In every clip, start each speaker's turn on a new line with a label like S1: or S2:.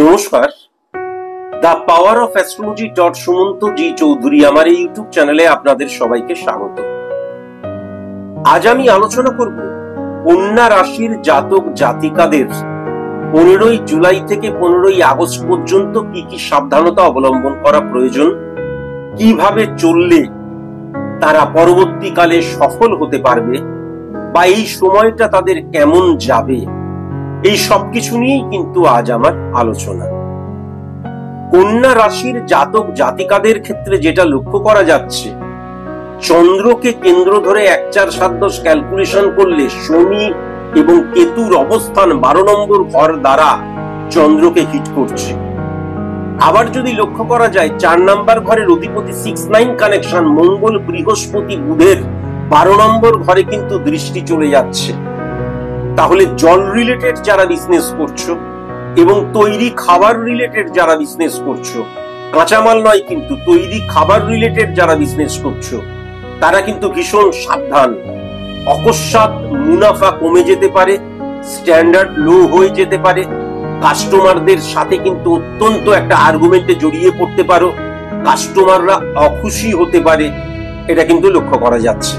S1: নমস্কার, the power of astrology Sumanta G Chowdhury আমার এই ইউটিউব চ্যানেলে আপনাদের সবাইকে স্বাগত। আজ আমি আলোচনা করব কন্যা রাশির জাতক জাতিকাদের 15ই জুলাই থেকে 15ই আগস্ট পর্যন্ত কি কি সাবধানতা অবলম্বন করা প্রয়োজন, কিভাবে চললে তারা পরবর্তীকালে সফল হতে পারবে বা এই সময়টা তাদের কেমন যাবে, এই সবকিছু নিয়েই কিন্তু আজ আমার আলোচনা। কন্যা রাশির জাতক জাতিকাদের ক্ষেত্রে যেটা লক্ষ্য করা যাচ্ছে, চন্দ্রকে কেন্দ্র ধরে 1-4-7-10 ক্যালকুলেশন করলে শনি এবং কেতুর অবস্থান 12 নম্বর ঘর দ্বারা চন্দ্রকে হিট করছে। আবার যদি লক্ষ্য করা যায় 4 নম্বর ঘরের অধিপতি 6-9 কানেকশন মঙ্গল বৃহস্পতি বুধের 12 নম্বর ঘরে কিন্তু দৃষ্টি চলে যাচ্ছে। তাহলে জল রিলেটেড যারা বিজনেস করছো এবং তৈরি খাবার রিলেটেড যারা বিজনেস করছো, কাঁচামাল নয় কিন্তু তৈরি খাবার রিলেটেড যারা বিজনেস করছো, তারা কিন্তু ভীষণ সাবধান। অকস্মাৎ মুনাফা কমে যেতে পারে, স্ট্যান্ডার্ড লো হয়ে যেতে পারে, কাস্টমারদের সাথে কিন্তু অত্যন্ত একটা আর্গুমেন্টে জড়িয়ে পড়তে পারো, কাস্টমাররা অখুশি হতে পারে, এটা কিন্তু লক্ষ্য করা যাচ্ছে।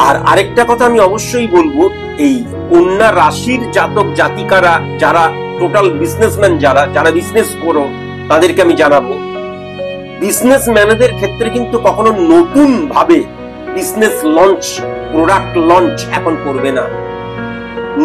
S1: আর আরেকটা কথা আমি অবশ্যই বলবো, এই কন্যা রাশির জাতক জাতিকারা যারা টোটাল বিজনেসম্যান, যারা বিজনেস করো, তাদেরকে আমি জানাবো, বিজনেসম্যানদের ক্ষেত্রে কিন্তু কখনো নতুন ভাবে বিজনেস লঞ্চ, প্রোডাক্ট লঞ্চ এখন করবে না।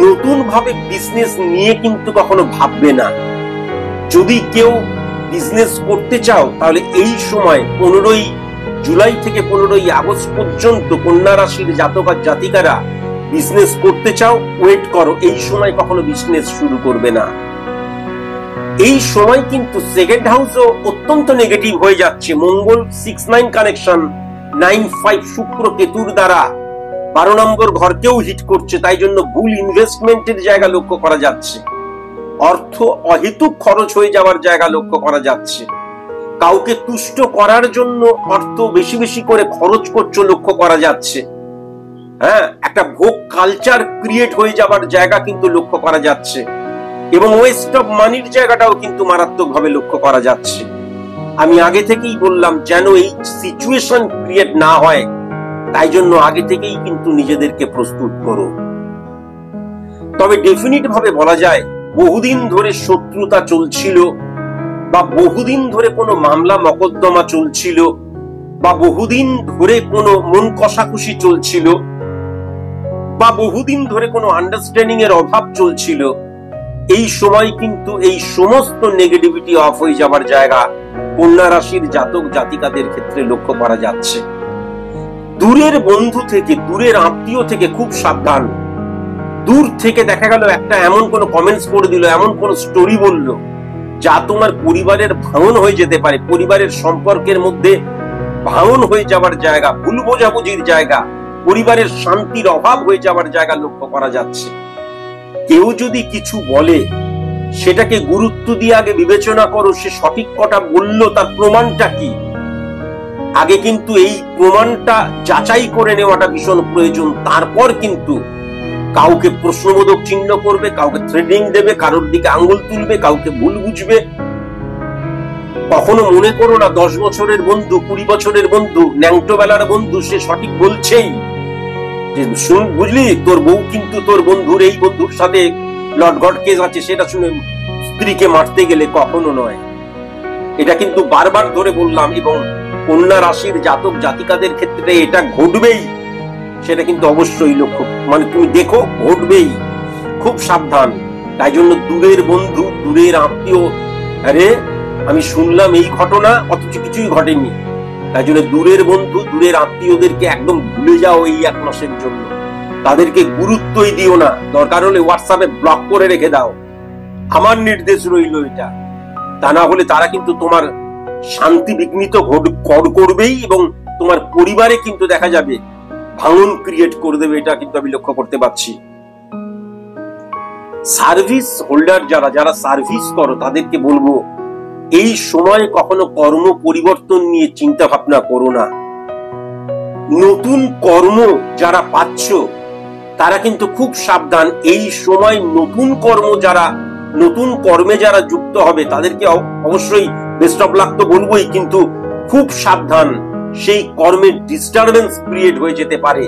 S1: নতুন ভাবে বিজনেস নিয়ে কিন্তু কখনো ভাববে না। যদি কেউ বিজনেস করতে চাও তাহলে এই সময় 15ই জুলাই থেকে 15ই আগস্ট পর্যন্ত কন্যা রাশির জাতক আর জাতিকারা বিজনেস করতে চাও, ওয়েট করো। এই সময় কখনো বিজনেস শুরু করবে না। এই সময় কিন্তু সেকেন্ড হাউসও অত্যন্ত নেগেটিভ হয়ে যাচ্ছে। মঙ্গল 6-9 কানেকশন 9-5 শুক্র কেতুর দ্বারা 12 নম্বর ঘরকেও হিট করছে। তাই জন্য ভুল ইনভেস্টমেন্টের জায়গা লক্ষ্য করা যাচ্ছে, অর্থ অহেতুক খরচ হয়ে যাওয়ার জায়গা লক্ষ্য করা যাচ্ছে, কাউকে তুষ্ট করার জন্য অর্থ বেশি বেশি করে খরচ করছো লক্ষ্য করা যাচ্ছে। হ্যাঁ, একটা ভোগ কালচার ক্রিয়েট হয়ে যাবার জায়গা কিন্তু লক্ষ্য করা যাচ্ছে এবং ওয়েস্ট অফ মানির জায়গাটাও কিন্তু মারাত্মকভাবে লক্ষ্য করা যাচ্ছে। আমি আগে থেকেই বললাম যেন এই সিচুয়েশন ক্রিয়েট না হয়, তাই জন্য আগে থেকেই কিন্তু নিজেদেরকে প্রস্তুত করো। তবে ডেফিনিট ভাবে বলা যায়, বহুদিন ধরে শত্রুতা চলছিল বা বহুদিন ধরে কোনো মামলা মকদ্দমা চলছিল বা বহুদিন ধরে কোনো মন কষাকষি চলছিল বা বহুদিন ধরে কোনো আন্ডারস্ট্যান্ডিং এর অভাব চলছিল, এই সময় কিন্তু এই সমস্ত নেগেটিভিটি অফ হয়ে যাবার জায়গা কন্যা রাশির জাতক জাতিকাদের ক্ষেত্রে লক্ষ্য করা যাচ্ছে। দূরের বন্ধু থেকে, দূরের আত্মীয় থেকে খুব সাবধান। দূর থেকে দেখা গেল একটা এমন কোন কমেন্টস করে দিল, এমন কোন স্টোরি বলল যা তোমার পরিবারের ভাঙন হয়ে যেতে পারে, পরিবারের সম্পর্কের মধ্যে ভাঙন হয়ে যাবার জায়গা, ভুল বোঝাবুঝির জায়গা, পরিবারের শান্তির অভাব হয়ে যাবার জায়গা লক্ষ্য করা যাচ্ছে। কেউ যদি কিছু বলে সেটাকে গুরুত্ব দিয়ে আগে বিবেচনা করো, সে সঠিক কথা বলল, তার প্রমাণটা কি। আগে কিন্তু এই প্রমাণটা যাচাই করে নেওয়াটা ভীষণ প্রয়োজন। তারপর কিন্তু কাউকে প্রশ্নবোধক চিহ্ন করবে, কাউকে থ্রেডিং দেবে, কারোর দিকে আঙ্গুল তুলবে, কাউকে ভুল বুঝবে। কখনো মনে করো না 10 বছরের বন্ধু, 20 বছরের বন্ধু, ন্যাংটো বেলার বন্ধু সে সঠিক বলছেই, যে শুন বুঝলি তোর বউ কিন্তু তোর বন্ধুর এই বন্ধুর সাথে লটঘট কেস আছে, সেটা শুনে স্ত্রীকে মারতে গেলে, কখনো নয়। এটা কিন্তু বারবার ধরে বললাম এবং কন্যা রাশির জাতক জাতিকাদের ক্ষেত্রে এটা ঘটবেই, সেটা কিন্তু অবশ্যই লক্ষ্য, মানে তুমি দেখো ঘটবেই, খুব সাবধান। তাই জন্য দূরের বন্ধু, দূরের আত্মীয়, আরে আমি শুনলাম এই ঘটনা অথচ কিছুই ঘটেনি, তাই জন্য দূরের বন্ধু, দূরের আত্মীয়দেরকে একদম ভুলে যাও এই 1 মাসের জন্য। তাদেরকে গুরুত্বই দিও না, দরকার হলে হোয়াটসঅ্যাপে ব্লক করে রেখে দাও। আমার নির্দেশ রইল এটা। তা না হলে তারা কিন্তু তোমার শান্তি বিঘ্নিত করবেই এবং তোমার পরিবারে কিন্তু দেখা যাবে ভাঙন ক্রিয়েট করে দেবে, এটা কিন্তু আমি লক্ষ্য করতে পারছি। সার্ভিস হোল্ডার যারা সার্ভিস করো, তাদেরকে বলবো এই সময় কখনো কর্ম পরিবর্তন নিয়ে চিন্তা ভাবনা করো না। নতুন কর্ম যারা পাচ্ছ তারা কিন্তু খুব সাবধান। এই সময় নতুন কর্ম যারা নতুন কর্মে যারা যুক্ত হবে তাদেরকে অবশ্যই বেস্ট অফ লাক তো বলবোই, কিন্তু খুব সাবধান, সেই কর্মের ডিস্টারবেন্স ক্রিয়েট হয়ে যেতে পারে।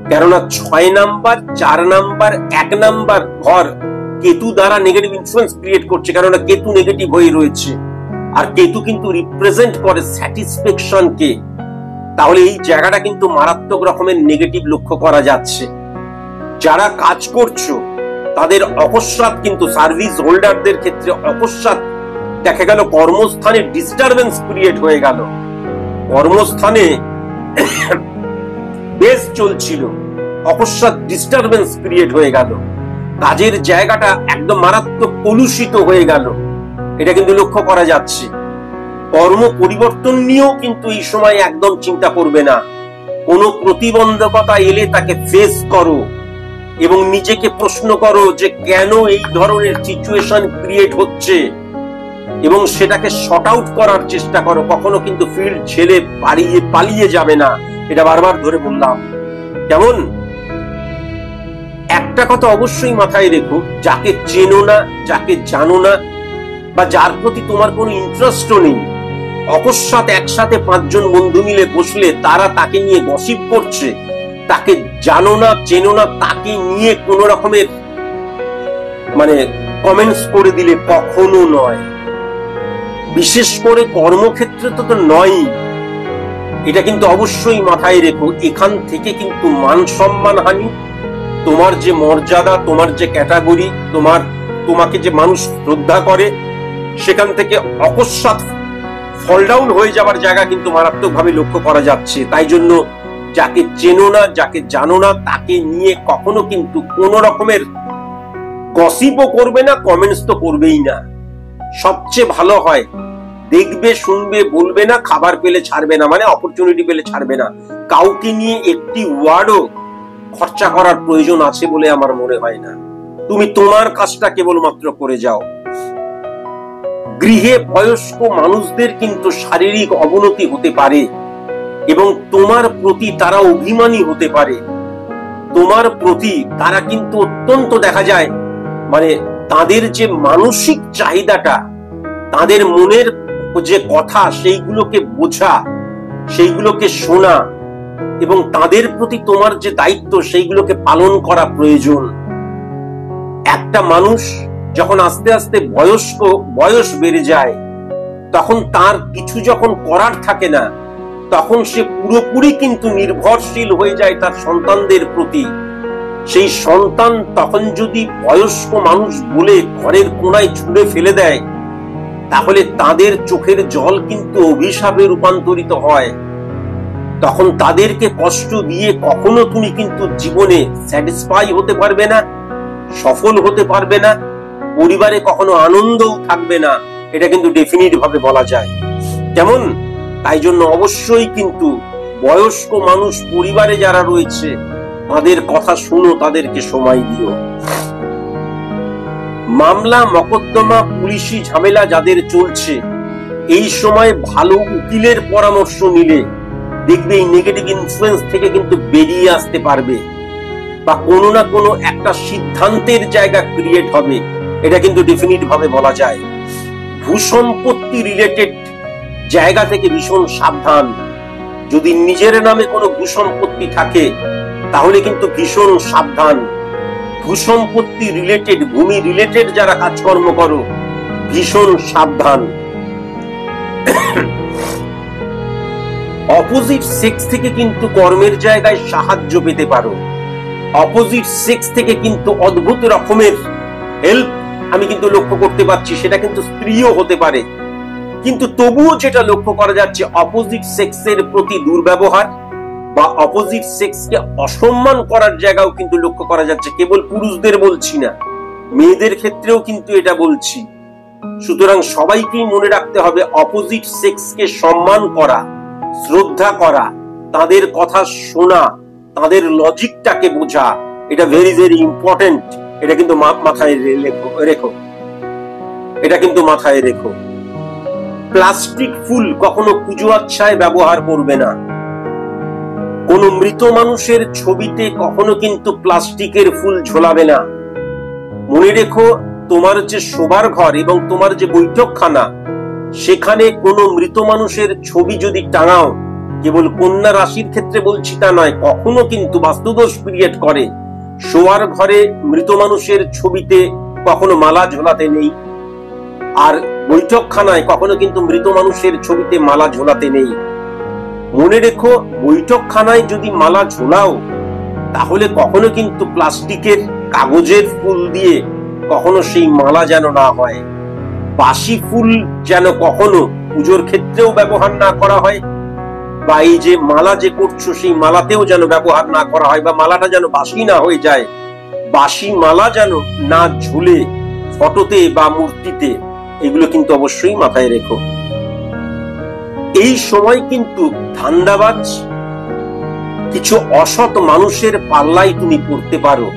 S1: কেননা 6 নাম্বার, 4 নাম্বার, 1 নাম্বার ঘর কেতু দ্বারা নেগেটিভ ইনফ্লুয়েন্স ক্রিয়েট করছে, কেননা কেতু নেগেটিভ হয়ে রয়েছে, আর কেতু কিন্তু রিপ্রেজেন্ট করে স্যাটিসফ্যাকশনকে। তাহলে এই জায়গাটা কিন্তু মারাত্মক রকমের নেগেটিভ লক্ষ্য করা যাচ্ছে। যারা কাজ করছো তাদের অকস্মাৎ কিন্তু সার্ভিস হোল্ডারদের ক্ষেত্রে অকস্মাৎ দেখা গেল কর্মস্থানে ডিস্টারবেন্স ক্রিয়েট হয়ে গেল। কর্মস্থানে বেশ চলছিল, অকস্মাৎ ডিস্টারবেন্স ক্রিয়েট হয়ে গেল, কাজের জায়গাটা একদম মারাত্মক কলুষিত হয়ে গেল, এটা কিন্তু লক্ষ্য করা যাচ্ছে। কর্ম পরিবর্তন নিয়েও কিন্তু এই সময় একদম চিন্তা করবে না। কোনো প্রতিবন্ধকতা এলে তাকে ফেস করো এবং নিজেকে প্রশ্ন করো যে কেন এই ধরনের সিচুয়েশন ক্রিয়েট হচ্ছে, এবং সেটাকে শর্ট আউট করার চেষ্টা করো। কখনো কিন্তু ফিল্ড ছেড়ে পালিয়ে যাবে না, এটা বারবার ধরে বললাম। কেমন? একটা কথা অবশ্যই মাথায় রেখো, যাকে চেনো না, যাকে জানো না, বা যার প্রতি তোমার কোনো ইন্টারেস্টও নেই, অকস্মাৎ একসাথে 5 জন বন্ধু মিলে বসলে তারা তাকে নিয়ে গসিপ করছে, তাকে জানো না, চেনো না, তাকে নিয়ে কোন রকমের কমেন্টস করে দিলে কখনো নয়। বিশেষ করে কর্মক্ষেত্রে তো নয়, এটা কিন্তু অবশ্যই মাথায় রেখো। এখান থেকে কিন্তু মান সম্মান হানি, তোমার যে মর্যাদা, তোমার যে ক্যাটাগরি, তোমাকে যে মানুষ শ্রদ্ধা করে, সেখান থেকে অকস্মাৎ ফল ডাউন হয়ে যাবার জায়গা কিন্তু মারাত্মকভাবে লক্ষ্য করা যাচ্ছে। তাই জন্য যাকে চেনো না, যাকে জানো না, তাকে নিয়ে কখনো কিন্তু কোন রকমের গসিপও করবে না, কমেন্টস তো করবেই না। সবচেয়ে ভালো হয় দেখবে, শুনবে, বলবে না, খাবার পেলে ছাড়বে না, অপরচুনিটি পেলে ছাড়বে না। কাউকে নিয়ে একটি ওয়ার্ডও খরচা করার প্রয়োজন আছে বলে আমার মনে হয় না। তুমি তোমার কাজটা কেবলমাত্র করে যাও। গৃহে বয়স্ক মানুষদের কিন্তু শারীরিক অবনতি হতে পারে এবং তোমার প্রতি তারা অভিমানী হতে পারে। তোমার প্রতি তারা কিন্তু অত্যন্ত দেখা যায় তাদের যে মানসিক চাহিদাটা, তাদের মনের যে কথা, সেইগুলোকে বোঝা, সেইগুলোকে শোনা এবং তাদের প্রতি তোমার যে দায়িত্ব, সেইগুলোকে পালন করা প্রয়োজন। একটা মানুষ যখন আস্তে আস্তে বয়স বেড়ে যায়, তখন তার কিছু যখন করার থাকে না, তখন সে পুরোপুরি কিন্তু নির্ভরশীল হয়ে যায় তার সন্তানদের প্রতি। সেই সন্তান তখন যদি বয়স্ক মানুষ বলে ঘরের কোনায় ছুঁড়ে ফেলে দেয়, তাহলে তাদের চোখের জল কিন্তু অভিশাপে রূপান্তরিত হয়। তখন তাদেরকে কষ্ট দিয়ে কখনো তুমি কিন্তু জীবনে স্যাটিসফাই হতে পারবে না, সফল হতে পারবে না, পরিবারে কখনো আনন্দও থাকবে না, এটা কিন্তু ডেফিনিট ভাবে বলা যায়। কেমন? তাই জন্য অবশ্যই কিন্তু বয়স্ক মানুষ পরিবারে যারা রয়েছে তাদের কথা শুনো, তাদেরকে সময় দিও। মামলা মকদ্দমা পুলিশি ঝামেলা যাদের চলছে, এই সময় ভালো উকিলের পরামর্শ নিলে দেখবে এই নেগেটিভ ইনফ্লুয়েন্স থেকে কিন্তু বেরিয়ে আসতে পারবে, বা কোনো না কোনো একটা সিদ্ধান্তের জায়গা ক্রিয়েট হবে, এটা কিন্তু ডেফিনিট ভাবে বলা যায়। ভূসম্পত্তি রিলেটেড জায়গা থেকে ভীষণ সাবধান। যদি নিজের নামে কোনো ভূসম্পত্তি থাকে তাহলে কিন্তু ভীষণ সাবধান। ভূসম্পত্তি রিলেটেড, ভূমি রিলেটেড যারা কাজকর্ম করো, ভীষণ সাবধান। অপোজিট সেক্স থেকে কিন্তু কর্মের জায়গায় সাহায্য পেতে পারো। অপোজিট সেক্স থেকে কিন্তু অদ্ভুত রকমের হেল্প আমি কিন্তু লক্ষ্য করতে পারছি, সেটা কিন্তু স্ত্রীও হতে পারে। কিন্তু তবুও যেটা লক্ষ্য করা যাচ্ছে, অপোজিট সেক্সের প্রতি দুর্ব্যবহার বা অপোজিট সেক্সকে অসম্মান করার জায়গাও কিন্তু লক্ষ্য করা যাচ্ছে। কেবল পুরুষদের বলছি না, মেয়েদের ক্ষেত্রেও কিন্তু এটা বলছি। সুতরাং সবাইকেই মনে রাখতে হবে, অপোজিট সেক্সকে সম্মান করা, শ্রদ্ধা করা, তাদের কথা শোনা, তাদের লজিকটাকে বোঝা, এটা ভেরি ভেরি ইম্পর্টেন্ট। এটা কিন্তু মাথায় রেখো, এটা কিন্তু মাথায় রেখো। প্লাস্টিক ফুল কখনো পুজো আচ্ছায় ব্যবহার করবে না। কোন মৃত মানুষের ছবিতে কখনো কিন্তু প্লাস্টিকের ফুল ঝোলাবে না। মনে রেখো, তোমার যে শোবার ঘর এবং তোমার যে বৈঠকখানা, সেখানে কোনো মৃত মানুষের ছবি যদি টাঙাও, কেবল কন্যা রাশির ক্ষেত্রে বলছি তা নয়, কখনো কিন্তু বাস্তুদোষ ক্রিয়েট করে। শোয়ার ঘরে মৃত মানুষের ছবিতে কখনো মালা ঝোলাতে নেই, আর বৈঠকখানায় কখনো কিন্তু মৃত মানুষের ছবিতে মালা ঝোলাতে নেই। মনে রেখো, বৈঠকখানায় যদি মালা ঝোলাও, তাহলে কখনো কিন্তু প্লাস্টিকের কাগজের ফুল দিয়ে কখনো সেই মালা যেন না হয়। বাসি ফুল যেন কখনো পুজোর ক্ষেত্রেও ব্যবহার না করা হয়, বা এই যে মালা যে করছো সেই মালাতেও যেন ব্যবহার না করা হয়, বা মালাটা যেন বাসি না হয়ে যায়। বাসি মালা যেন না ঝুলে ফটোতে বা মূর্তিতে, এগুলো কিন্তু অবশ্যই মাথায় রেখো। এই সময় কিন্তু ধান্দাবাজ কিছু অসৎ মানুষের পাল্লায় তুমি পড়তে পারো।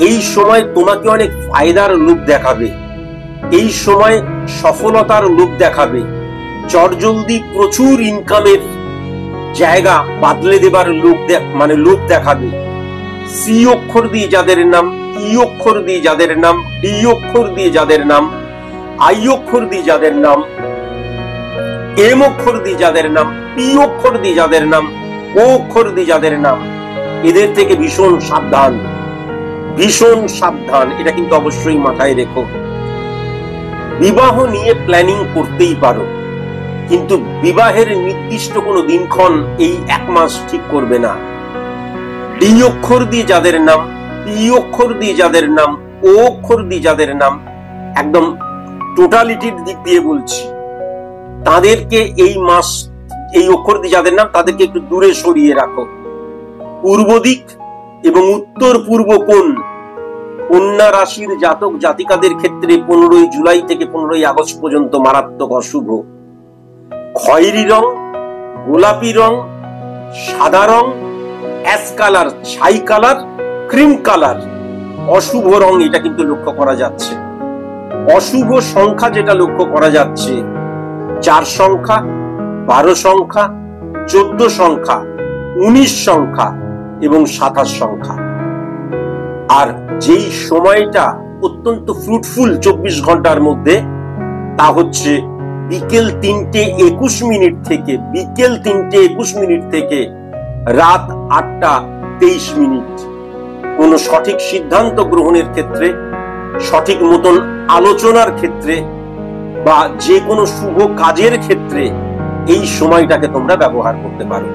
S1: এই সময় তোমাকে অনেক ফায়দার লোভ দেখাবে, এই সময় সফলতার লোভ দেখাবে, চটজলদি প্রচুর ইনকামের জায়গা বাদলে দেবার লোভ দেখাবে। সি অক্ষর দিয়ে যাদের নাম, ই অক্ষর দিয়ে যাদের নাম, ডি অক্ষর দিয়ে যাদের নাম, আই অক্ষর দিয়ে যাদের নাম, এম অক্ষর দিয়ে যাদের নাম, পি অক্ষর দিয়ে যাদের নাম, ও অক্ষর দিয়ে যাদের নাম, এদের থেকে ভীষণ সাবধান, ভীষণ সাবধান। এটা কিন্তু অবশ্যই মাথায় রেখো। বিবাহ নিয়ে প্ল্যানিং করতেই পারো, কিন্তু বিবাহের নির্দিষ্ট কোনো দিনক্ষণ এই 1 মাস ঠিক করবে না। ডি অক্ষর দিয়ে যাদের নাম, পি অক্ষর দিয়ে যাদের নাম, ও অক্ষর দিয়ে যাদের নাম, একদম টোটালিটির দিক দিয়ে বলছি, তাদেরকে এই মাস, এই অক্ষর দিয়ে যাদের নাম, তাদেরকে একটু দূরে সরিয়ে রাখো। পূর্ব দিক এবং উত্তর পূর্ব কোণ, কন্যা রাশির জাতক জাতিকাদের ক্ষেত্রে 15 জুলাই থেকে 15 আগস্ট পর্যন্ত মারাত্মক অশুভ। খয়েরি রং, গোলাপি রং, সাদা রং, অ্যাশ কালার, ছাই কালার, ক্রিম কালার অশুভ রং, এটা কিন্তু লক্ষ্য করা যাচ্ছে। অশুভ সংখ্যা যেটা লক্ষ্য করা যাচ্ছে, 4 সংখ্যা, 12 সংখ্যা, 14 সংখ্যা, 19 সংখ্যা এবং 27 সংখ্যা। আর যেই সময়টা অত্যন্ত ফ্রুটফুল 24 ঘন্টার মধ্যে, তা হচ্ছে বিকেল 3:21 থেকে রাত 8:23। কোন সঠিক সিদ্ধান্ত গ্রহণের ক্ষেত্রে, সঠিক মতন আলোচনার ক্ষেত্রে, বা যে কোনো শুভ কাজের ক্ষেত্রে এই সময়টাকে তোমরা ব্যবহার করতে পারো।